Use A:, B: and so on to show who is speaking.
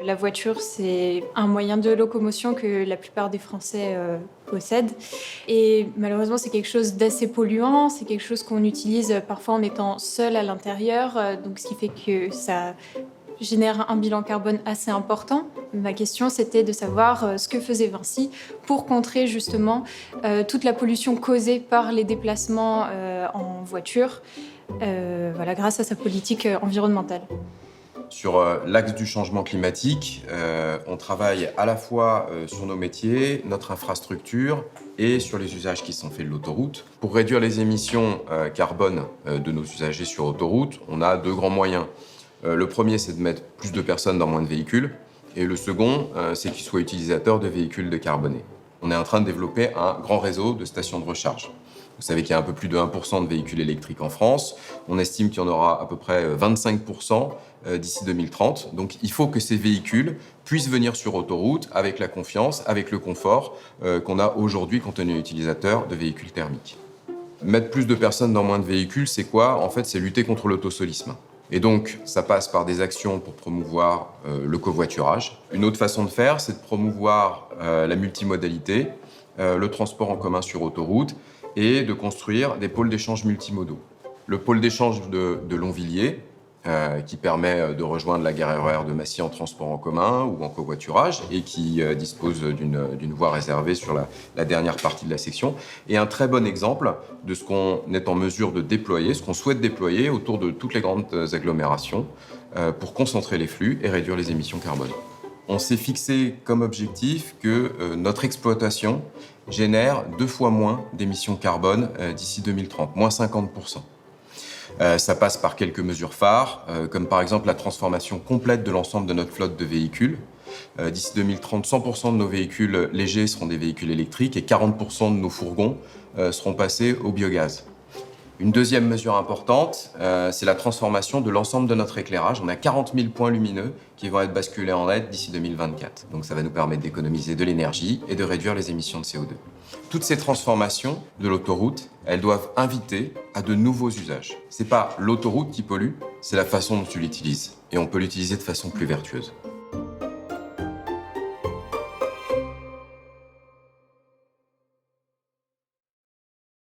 A: La voiture, c'est un moyen de locomotion que la plupart des Français possèdent. Et malheureusement, c'est quelque chose d'assez polluant. C'est quelque chose qu'on utilise parfois en étant seul à l'intérieur. Donc, ce qui fait que ça génère un bilan carbone assez important. Ma question, c'était de savoir ce que faisait Vinci pour contrer justement toute la pollution causée par les déplacements en voiture, grâce à sa politique environnementale.
B: Sur l'axe du changement climatique, on travaille à la fois sur nos métiers, notre infrastructure et sur les usages qui sont faits de l'autoroute. Pour réduire les émissions carbone de nos usagers sur autoroute, on a deux grands moyens. Le premier, c'est de mettre plus de personnes dans moins de véhicules. Et le second, c'est qu'ils soient utilisateurs de véhicules décarbonés. On est en train de développer un grand réseau de stations de recharge. Vous savez qu'il y a un peu plus de 1% de véhicules électriques en France. On estime qu'il y en aura à peu près 25% d'ici 2030. Donc il faut que ces véhicules puissent venir sur autoroute avec la confiance, avec le confort qu'on a aujourd'hui quand on est utilisateur de véhicules thermiques. Mettre plus de personnes dans moins de véhicules, c'est quoi? En fait, c'est lutter contre l'autosolisme. Et donc, ça passe par des actions pour promouvoir le covoiturage. Une autre façon de faire, c'est de promouvoir la multimodalité, le transport en commun sur autoroute, et de construire des pôles d'échange multimodaux. Le pôle d'échange de Longvilliers, qui permet de rejoindre la gare RER de Massy en transport en commun ou en covoiturage et qui dispose d'une voie réservée sur la dernière partie de la section, est un très bon exemple de ce qu'on est en mesure de déployer, ce qu'on souhaite déployer autour de toutes les grandes agglomérations pour concentrer les flux et réduire les émissions carbone. On s'est fixé comme objectif que notre exploitation génère 2 fois moins d'émissions carbone d'ici 2030, moins 50%. Ça passe par quelques mesures phares, comme par exemple la transformation complète de l'ensemble de notre flotte de véhicules. D'ici 2030, 100% de nos véhicules légers seront des véhicules électriques et 40% de nos fourgons seront passés au biogaz. Une deuxième mesure importante, c'est la transformation de l'ensemble de notre éclairage. On a 40 000 points lumineux qui vont être basculés en LED d'ici 2024. Donc ça va nous permettre d'économiser de l'énergie et de réduire les émissions de CO2. Toutes ces transformations de l'autoroute, elles doivent inviter à de nouveaux usages. C'est pas l'autoroute qui pollue, c'est la façon dont tu l'utilises. Et on peut l'utiliser de façon plus vertueuse.